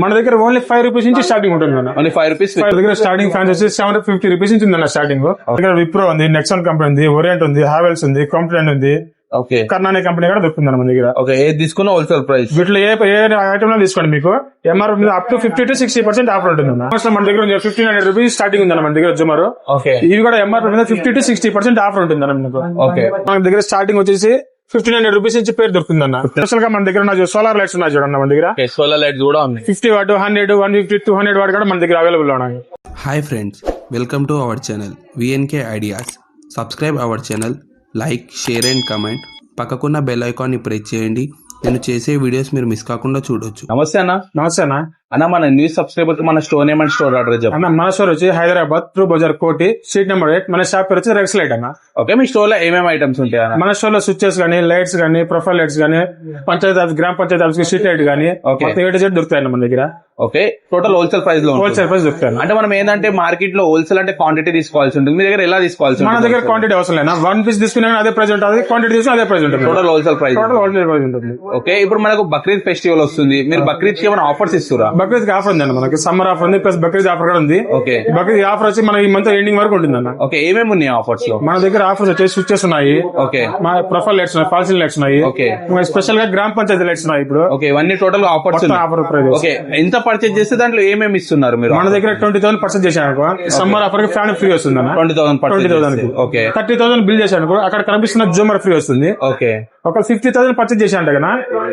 మన దగ్గర only 5 rupees నుంచి స్టార్టింగ్ ఉంటుంది అన్న. Only 5 rupees. మన దగ్గర స్టార్టింగ్ ఫ్యాన్స్ వచ్చి 750 రూపీస్ నుంచి ఉందన్న స్టార్టింగ్. దగ్గర విప్రో ఉంది, నెక్సాన్ కంపెనీ ఉంది, ఓరియంట్ ఉంది, హావెల్స్ ఉంది, కాంప్లెంట్ ఉంది, ఓకే, కర్ణాని కంపెనీ కూడా దొరుకుతుంది మన దగ్గర. ఓకే, ఏది తీసుకున్నా హోల్సేల్ ప్రైస్. వీటిలో ఏ ఐటమ్ లో తీసుకోండి మీకు ఎంఆర్పీ మీద అప్ టు 50 to 60% ఆఫర్ ఉంటుంది అన్న. మన దగ్గర 1500 రూపీస్ స్టార్టింగ్ ఉంది మన దగ్గర జుమర్. ఓకే, ఇవి కూడా ఎంఆర్పీ మీద 50 to 60% ఆఫర్ ఉంటుంది అన్న మీకు. ఓకే, మన దగ్గర స్టార్టింగ్ వచ్చేసి 1500 రూపీస్ నుంచి పేరు దొరుకుతుంది అన్న. స్పెషల్ గా మన దగ్గర సోలార్ లైట్స్ ఉన్నాయి చూడండి మన దగ్గర. సోలార్ లైట్స్ కూడా ఉన్నాయి. 50 వాట్, 100, 150, 200 వాట్ కూడా మన దగ్గర అవైలబుల్ ఉన్నాయి. Hi friends, welcome to our channel VNK ideas. Subscribe our channel, like, share and comment. పక్కకున్న బెల్ ఐకాన్ ని ప్రెస్ చేయండి. నేను చేసే వీడియోస్ మీరు మిస్ కాకుండా చూడొచ్చు. నమస్తే అన్న. నమస్తే అన్న. అన్న, మన న్యూ సబ్స్క్రైబర్ మన store name and store address చెప్పండి. మన స్టోర్ వచ్చి హైదరాబాద్ ట్రూ బజార్ కోటి, స్ట్రీట్ నెంబర్ 8. మన షాప్ పేరు వచ్చి రెక్స్ లైట్ అన్న. ఓకే, మీ స్టోర్ లో ఏమేమి ఐటమ్స్ ఉంటాయి అన్న? మన స్టోర్ లో స్విచెస్ గానీ, లైట్స్ గానీ, ప్రొఫైల్ లైట్స్ గానీ, పంచాయతీ ఆఫీస్, గ్రామ పంచాయతీ ఆఫీస్ స్ట్రీట్ లైట్ గానీ, మొత్తం A to Z దొరుకుతాయి మన దగ్గర. ఓకే, టోటల్ హోల్సేల్ ప్రైస్ లో హోల్సేల్ ప్రైస్ దొరుకుతాయి. అంటే మనం ఏంటంటే మార్కెట్ లో హోల్సేల్ అంటే క్వాంటిటీ తీసుకోవాల్సి ఉంటుంది. మీ దగ్గర ఎలా తీసుకోవాల్సి? మన దగ్గర క్వాంటిటీ అవసరం లేదు. 1 పీస్ తీసుకున్నా అదే ప్రైస్ ఉంటుంది, క్వాంటిటీ తీసుకున్నా అదే ప్రైస్ ఉంటుంది. Total wholesale price. Total wholesale price ఉంటుంది. ఓకే, ఇప్పుడు మనకు బక్రీద్ ఫెస్టివల్ వస్తుంది. మీరు బక్రీద్ కి ఏమైనా ఆఫర్స్ ఇస్తారా? బక్రీద్ కి ఆఫర్ ఉందండి. మనకి సమ్మర్ ఆఫర్ ఉంది, ప్లస్ బక్రీద్ ఆఫర్ కూడా ఉంది. ఓకే, బక్రీద్ ఆఫర్ వచ్చి మన ఈ మంత్ ఎండింగ్ వరకు ఉంటుంది అన్న. ఓకే, ఏమేమి ఉన్నాయి ఆఫర్స్ లో? మన దగ్గర ఆఫర్స్ వచ్చేసి స్విచెస్ ఉన్నాయి, ఓకే, మా ప్రొఫైల్ లైట్స్ ఉన్నాయి, ఫాల్సింగ్ లైట్స్ ఉన్నాయి, ఓకే, స్పెషల్ గా గ్రామ పంచాయతీ లైట్స్ ఉన్నాయి. ఇప్పుడు ఓకే, ఇవన్నీ total offers. Offer price. Okay, ఎంత పర్చేజ్ చేస్తే దాంట్లో ఏమేమి ఇస్తున్నారు మీరు? మన దగ్గర 20,000 పర్చేజ్ చేశాను, సమ్మర్ ఆఫర్ కి ఫ్యాన్ ఫ్రీ వస్తుంది అన్న. 20,000. ఓకే, 30,000 బిల్ చేశాను, అక్కడ కనిపిస్తున్న జూమర్ ఫ్రీ వస్తుంది. ఓకే, ఒక 50,000 పర్చేజ్ చేశాను కదా,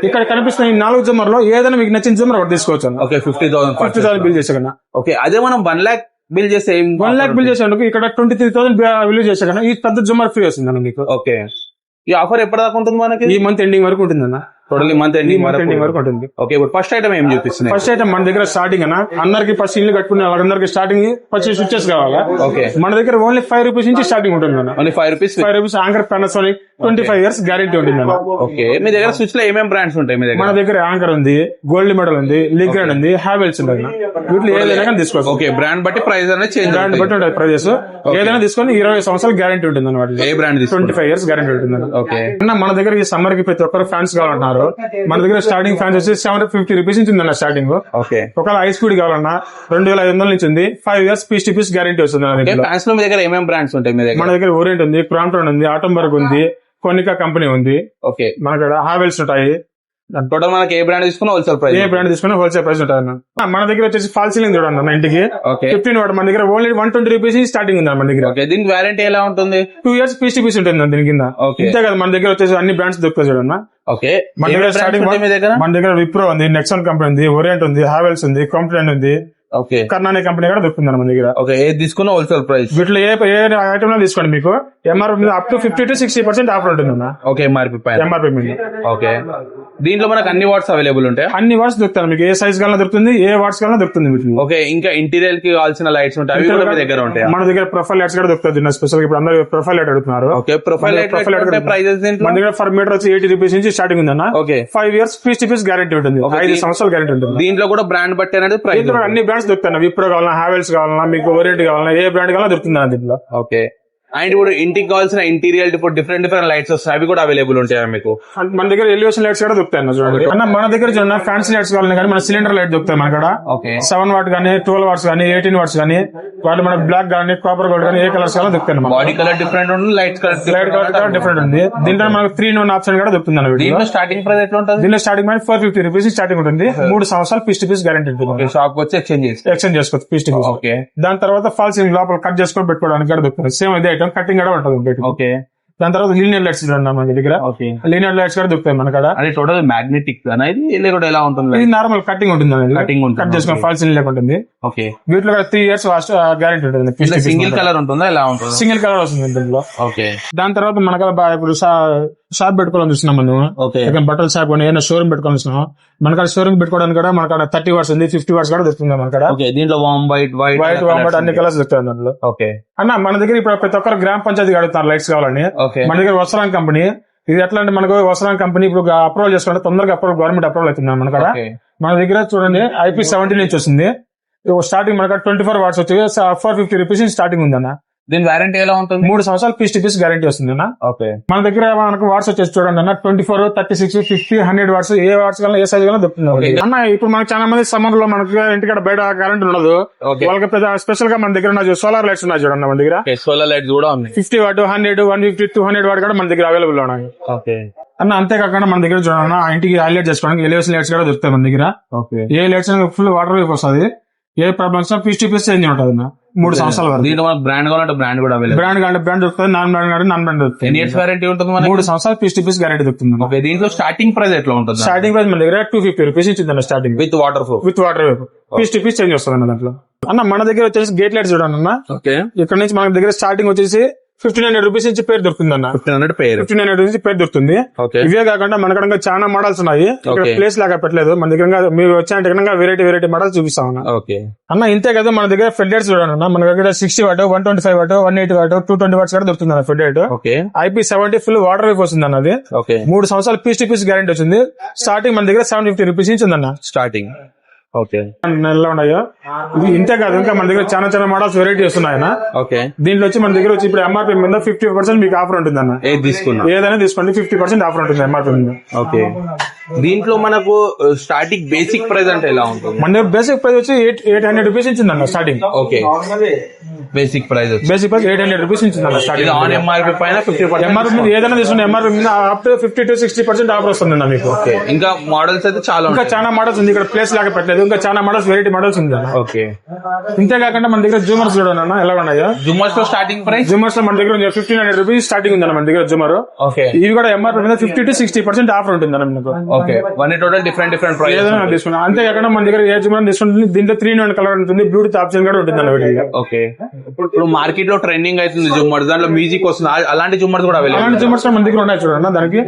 ఇక్కడ కనిపిస్తున్న ఈ 4 జూమర్ లో ఏదైనా మీకు నచ్చిన జూమర్ ఒకటి తీసుకోవచ్చు. ఓకే, 50,000 బిల్ చేశాను. ఓకే, అదే మనం 1 lakh బిల్ చేస్తే 1 lakh బిల్ చేశాను, ఇక్కడ 23,000 బిల్ చేశాను. ఈ పెద్ద జూమర్ ఫ్రీ వస్తుంది అన్న మీకు. ఓకే, ఈ ఆఫర్ ఎప్పటిదాకా ఉంటుంది మనకి? ఈ మంత్ ఎండింగ్ వరకు ఉంటుంది అన్న. టోటల్ మంత్ ఎండింగ్ వరకు ఉంటుంది. ఓకే, ఇప్పుడు ఫస్ట్ ఐటమ్ ఏం చూపిస్తుంది? ఫస్ట్ ఐటమ్ మన దగ్గర స్టార్టింగ్ అన్న, అందరికి ఫస్ట్ ఇల్లు కట్టుకునే వాళ్ళందరికి స్టార్టింగ్ పచ్చి స్విచెస్ కావాలా. ఓకే, మన దగ్గర ఓన్లీ 5 రూపీస్ నుంచి స్టార్టింగ్ ఉంటుంది అన్న. Only 5 rupees. 5 rupees anchor Panasonic 25 years guarantee ఉంటుంది అన్న. ఓకే, మీ దగ్గర స్విచ్ లో ఏమేమి బ్రాండ్స్ ఉంటాయి మీ దగ్గర? మన దగ్గర యాంకర్ ఉంది, గోల్డ్ మెడల్ ఉంది, లిగ్రాండ్ ఉంది, హావెల్స్ ఉంది. వీటిలో ఏదైనా తీసుకోవచ్చు. ఓకే, బ్రాండ్ బట్టి ప్రైస్ అనేది చేంజ్. బ్రాండ్ బట్టి ఉంటుంది ప్రైజెస్. ఏదైనా తీసుకొని 20 సంవత్సరాలు గ్యారెంటీ ఉంటుంది అన్నమాట. ఏ బ్రాండ్? 25 years గ్యారెంటీ ఉంటుంది. ఓకే, మన దగ్గర ఈ సమ్మర్ కి ప్రతి ఒక్కరు ఫ్యాన్స్ కావాలంటున్నారు. మన దగ్గర స్టార్టింగ్ ఫ్యాన్స్ వచ్చి 750 రూపీస్ నుంచి ఉందన్న స్టార్టింగ్. ఓకే, ఒకవేళ హై స్పీడ్ కావాలన్నా 2,500 నుంచి ఉంది. 5 years piece to piece guarantee వస్తుంది. ఫ్యాన్స్ లో మీ దగ్గర ఏమేమి బ్రాండ్స్ ఉంటాయి మీ దగ్గర? మన దగ్గర ఓరియంట్ ఉంది, క్రాంప్టన్ ఉంది, ఆటంబర్గ్ ఉంది, కొనికా కంపెనీ ఉంది. ఓకే, మన దగ్గర హావెల్స్ ఉంటాయి. టోటల్ మనకి ఏ బ్రాండ్ తీసుకున్నా హోల్సేల్ ప్రైస్. ఏ బ్రాండ్ తీసుకున్నా హోల్సేల్ ప్రైస్ ఉంటుంది. మన దగ్గర వచ్చేసి ఫాల్ సీలింగ్ చూడండి అన్న, ఇంటికి 15 వాట్. మన దగ్గర ఓన్లీ 120 రూపీస్ స్టార్టింగ్ ఉంది మన దగ్గర. ఓకే, దీనికి వారంటీ ఎలా ఉంటుంది? 2 years పీస్ టు పీస్ ఉంటుంది దీని కింద. ఇంతే కదా, మన దగ్గర వచ్చేసి అన్ని బ్రాండ్స్ దొరుకుతాయి చూడన్న. ఓకే, మన దగ్గర స్టార్టింగ్ మన దగ్గర విప్రో ఉంది, నెక్సాన్ కంపెనీ ఉంది, ఓరియంట్ ఉంది, హావెల్స్ ఉంది, కాంప్లెంట్ ఉంది, ఓకే, కర్ణాని కంపెనీ కూడా దొరుకుతుంది మన దగ్గర. ఓకే, ఏది తీసుకున్నా హోల్సేల్ ప్రైస్. వీటిలో ఏ ఐటమ్ లో తీసుకోండి మీకు ఎంఆర్పీ మీద అప్ టు 50 to 60% ఆఫర్ ఉంటుంది అన్న. ఓకే, ఎంఆర్పీ మీద. ఓకే, దీంట్లో మనకు అన్ని వాట్స్ అవైలబుల్ ఉంటాయి. అన్ని వాట్స్ దొరుకుతాయి మీకు, ఏ సైజ్ కావాలన్నా దొరుకుతుంది, ఏ వాట్స్ కావాలన్నా దొరుకుతుంది వీటిలో. ఓకే, ఇంకా ఇంటీరియర్ కి కావాల్సిన లైట్స్ ఉంటాయి, అవి కూడా మీ దగ్గర ఉంటాయి. మన దగ్గర ప్రొఫైల్ లైట్స్ కూడా దొరుకుతుంది. స్పెషల్ ఇప్పుడు అందరూ ప్రొఫైల్ లైట్ అడుగుతున్నారు. ఓకే, ప్రొఫైల్ లైట్ ప్రైజెస్ మన దగ్గర ఫర్ మీటర్ వచ్చి 80 రూపీస్ నుంచి స్టార్టింగ్ ఉంది అన్న. Okay, 5 years piece to piece guarantee ఉంటుంది, 5 సంవత్సరాలు గ్యారెంటీ ఉంటుంది. దీంట్లో కూడా బ్రాండ్ బట్టి అనేది ప్రైస్. అన్ని బ్రాండ్స్ దొరుకుతాయి. విప్రో కావాలన్నా, హావెల్స్ కావాలన్నా, మీకు ఓరియంట్ కావాలన్నా, ఏ బ్రాండ్ కావాలన్నా దొరుకుతుంది అన్న దీంట్లో. ఓకే, అండ్ ఇప్పుడు ఇంటికి కావాల్సిన ఇంటీరియర్ ఇప్పుడు డిఫరెంట్ లైట్స్ వస్తాయి, అవి కూడా అవైలబుల్ ఉంటాయి మీకు. మన దగ్గర ఎలివేషన్ లైట్స్ కూడా దొరుకుతాయి అన్న. చూడండి అన్న, మన దగ్గర చూడండి ఫ్యాన్సీ లైట్స్ కావాలని కానీ మన సిలిండర్ లైట్ దొరుకుతాయి మన కాడ. 7 వాట్ గానీ, 12 వాట్స్ గానీ, 18 వాట్స్ గానీ, వాటి మన బ్లాక్ గానీ, కాపర్ గోల్డ్ గానీ, ఏ కలర్స్ కావాలో దొరుకుతాయి. బాడీ కలర్ డిఫరెంట్ ఉంటుంది, లైట్ కలర్ డిఫరెంట్ ఉంది. దీంట్లో మనకు 3-in-1 ఆప్షన్ కూడా దొరుకుతుంది అన్న. దీంట్లో స్టార్టింగ్ ప్రైస్ ఎట్లా ఉంటుంది? దీనిలో స్టార్టింగ్ 450 రూపీస్ స్టార్టింగ్ ఉంటుంది. 3 సంవత్సరాలు పీస్ టు పీస్ గ్యారెంటీ ఉంటుంది. షాప్ వచ్చి ఎక్స్చేంజ్ చేసుకోవచ్చు పీస్ టు పీస్. ఓకే, దాని తర్వాత ఫాల్ సీలింగ్ లోపల కట్ చేసుకొని పెట్టుకోవడానికి కూడా దొరుకుతుంది. సేమ్ ఇదే ఐటమ్, కటింగ్ కూడా ఉంటుంది. ఓకే, దాని తర్వాత లీనియర్ లైట్స్ మన దగ్గర. లీనియర్ లైట్స్ కూడా దొరుకుతాయి మన కాడ. అది టోటల్ మ్యాగ్నెటిక్ అనేది కూడా ఎలా ఉంటుంది? ఇది నార్మల్ కటింగ్ ఉంటుంది, కట్ చేసుకుని ఫాల్ సీలింగ్ లేకుంటుంది. ఓకే, వీటిలో 3 years గ్యారెంటీ ఉంటుంది. సింగిల్ కలర్ ఉంటుందా, ఎలా ఉంటుంది? సింగిల్ కలర్ వస్తుంది దీంట్లో. ఓకే, దాని తర్వాత మన ఇప్పుడు షాప్ పెట్టుకోవాలని చూస్తున్నాం మనం. బట్టల షాప్ కానీ ఏదైనా షోరూమ్ పెట్టుకోవాలని చూస్తున్నాం. మనకాడ షోరూమ్ పెట్టుకోవడానికి కూడా మనకాడ 30 వాట్స్ ఉంది, 50 వాట్స్ కూడా దొరుకుతుంది మనకాడ. దీంట్లో వైట్ అన్ని కలర్స్ దొరుకుతాయి దాంట్లో. ఓకే అన్న, మన దగ్గర ఇప్పుడు ప్రతి ఒక్కరు గ్రామ పంచాయతీ అడుగుతారు లైట్స్ కావాలని. మన దగ్గర వస్త్రాంగ్ కంపెనీ, ఇది ఎట్లా అంటే మనకు వస్త్రాంగ్ కంపెనీ ఇప్పుడు అప్రూవల్ చేసుకుంటే తొందరగా గవర్నమెంట్ అప్రూవల్ అవుతుంది మనకాడ. మన దగ్గర చూడండి IP 70 నుంచి వస్తుంది. స్టార్టింగ్ మనకాడ 24 వాట్స్ వచ్చి 450 రూపీస్ స్టార్టింగ్ ఉందన్న. దీని వారంటీ ఎలా ఉంటుంది? 3 సంవత్సరాలు పీస్ టు పీస్ గ్యారంటీ వస్తుంది అన్న. ఓకే. మన దగ్గర మనకు వాట్స్ వచ్చేసి చూడండి అన్న 24, 36, 50, 100 వాట్స్ ఏ వాట్స్ కన్నా ఏ సైజ్ కన్నా దొరుకుతుంది అన్న. ఇప్పుడు మనకు చాలా మంది సమ్మర్ లో మనకి ఇంటికాడ బయట కరెంట్ ఉండదు, వాళ్ళకి పెద్ద స్పెషల్ గా మన దగ్గర సోలార్ లైట్స్ ఉన్నాయి చూడండి మన దగ్గర. సోలార్ లైట్స్ కూడా ఉన్నాయి. 50 వాట్, 100, 150, 200 వాట్ కూడా మన దగ్గర అవైలబుల్ ఉన్నాయి ఓకే అన్న. అంతేకాకుండా మన దగ్గర చూడండి ఆ ఇంటికి హైలైట్ చేసుకోవడానికి ఎలివేషన్ లైట్స్ కూడా దొరుకుతాయి మన దగ్గర. ఓకే. ఏ లైట్స్ ఫుల్ వాటర్ వేవ్ వస్తుంది, ఏ problems piece to piece change ఉంటుంది అన్న. 3 సంవత్సరాల వరకు. దీంట్లో మనకు బ్రాండ్ కావాలంటే బ్రాండ్ కూడా అవైలబుల్. బ్రాండ్ కావాలంటే బ్రాండ్ దొరుకుతుంది, నాన్ బ్రాండ్ కావాలంటే నాన్ బ్రాండ్ దొరుకుతుంది. ఎన్ని ఇయర్స్ వారంటీ ఉంటుంది మనకి? 3 సంవత్సరాలు పీస్ టు పీస్ గ్యారెంటీ దొరుకుతుంది. ఓకే. దీంట్లో స్టార్టింగ్ ప్రైస్ ఎట్లా ఉంటుంది? స్టార్టింగ్ ప్రైస్ మన దగ్గర 250 రూపీస్ ఇచ్చింది starting with water proof. With water wave. Piece to piece change వస్తుంది అన్న దాంట్లో అన్న. మన దగ్గర వచ్చేసి గేట్ లైట్స్ చూడండి అన్న. ఓకే. ఇక్కడ నుంచి మన దగ్గర స్టార్టింగ్ వచ్చేసి 1500 రూపీస్ నుంచి పేరు దొరుకుతుంది అన్న. 1500 పేరు. 1500 నుంచి పేరు దొరుకుతుంది. ఓకే. ఇవే కాకుండా మన దగ్గర చాలా మోడల్స్ ఉన్నాయి. ఇక్కడ Okay. ప్లేస్ లాగా పెట్టలేదు మన దగ్గర. మీరు వచ్చే వెరైటీ మోడల్స్ చూపిస్తాం అన్న. ఓకే. అన్న ఇంతే కదా మన దగ్గర ఫెడ్ లైట్స్ చూడండి అన్న. మన దగ్గర 60 వాట్, 125 వాట్, 180 వాట్, 220 వాట్స్ కూడా దొరుకుతుంది అన్న fed light. Okay. IP70 full water wave వస్తుంది అన్నది. ఓకే. 3 సంవత్సరాలు పీస్ టు పీస్ గ్యారెంటీ వచ్చింది. స్టార్టింగ్ మన దగ్గర 750 రూపీస్ నుంచి ఉందన్న స్టార్టింగ్. ఓకే. నెలలో ఉన్నాయో ఇది. ఇంతే కాదు ఇంకా మన దగ్గర చాలా మోడల్స్ వెరైటీ వస్తున్నాయన్న. ఓకే. దీంట్లో వచ్చి మన దగ్గర వచ్చి ఇప్పుడు MRP మీద 50% మీకు ఆఫర్ ఉంటుంది అన్న. ఏది తీసుకున్నా ఏదైనా తీసుకోండి 50% ఆఫర్ ఉంటుంది MRP మీద. ఓకే. దీంట్లో మనకు స్టార్టింగ్ బేసిక్ ప్రైస్ అంటే ఎలా ఉంటుంది? మన దగ్గర బేసిక్ ప్రైస్ వచ్చి 800 రూపీస్ ఇచ్చింది అన్న starting. Okay. Basic price basic price 800 rupees ఇచ్చింది అన్న ఇది స్టార్టింగ్. ఆన్ ఎంఆర్పి పైన 50%. MRP మీద ఏదైనా తీసుకుంటే MRP మీద అప్ టు 50 to 60% ఆఫర్ వస్తుంది అన్న మీకు. ఓకే. ఇంకా మోడల్స్ అయితే చాలా ఇంకా ఉంటాయి. చాలా మోడల్స్ ఉంది ఇక్కడ, ప్లేస్ లాగా పెట్టలేదు. ఇంకా చాలా మోడల్స్ వెరైటీ మోడల్స్ ఉంది అన్న. ఓకే. ఇంతే కాకుండా మన దగ్గర జూమర్స్ చూడండి అన్న ఎలా ఉన్నాయో. జుమ్మర్స్ లో స్టార్టింగ్ ప్రైస్? జూమర్స్ లో మన దగ్గర 1500 రూపీస్ స్టార్టింగ్ ఉంది అన్న మన దగ్గర జూమర్. ఓకే. ఇవి కూడా MRP మీద 50 to 60% ఆఫర్ ఉంటుంది అన్న మీకు. Okay. One total different price. ఏదైనా తీసుకున్నాం. అంతేకాకుండా మన దగ్గర ఏ జూమర్ తీసుకుంటుంది దీంట్లో 3-in-1 కలర్ ఉంటుంది, బ్లూటూత్ ఆప్షన్ కూడా ఉంటుంది అన్న వీటిలో. ఓకే. ఇప్పుడు మార్కెట్ లో ట్రెండింగ్ అవుతుంది జుమ్మర్స్, దాంట్లో మ్యూజిక్ వస్తుంది, అలాంటి జుమ్మర్స్ కూడా అవైలబుల్. అలాంటి జూమర్స్ మన దగ్గర ఉన్నాయి చూడండి. దానికి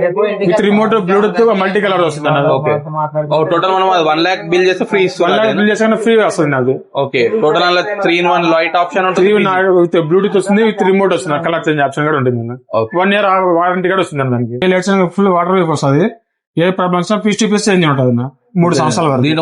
with remote, Bluetooth, multi colour వస్తుంది అన్న. ఓకే. టోటల్ మనం 1 lakh బిల్ చేస్తే ఫ్రీ ఇస్తుంది. బిల్ చేసాక ఫ్రీ వస్తుంది నాకు. ఓకే. టోటల్ అందులో 3-in-1 లైట్ ఆప్షన్ ఉంటుంది, విత్ బ్లూటూత్ వస్తుంది, విత్ రిమోట్ వస్తుంది, కలర్ చేంజ్ ఆప్షన్ కూడా ఉంటుంది. Okay. 1 year వారంటీ కూడా వస్తుంది అన్న దానికి. లైట్స్ ఫుల్ వాటర్ వేవ్ వస్తుంది, ఏ problems piece to piece change ఉంటుంది అన్న 3 సంవత్సరాల వరకు. దీంట్లో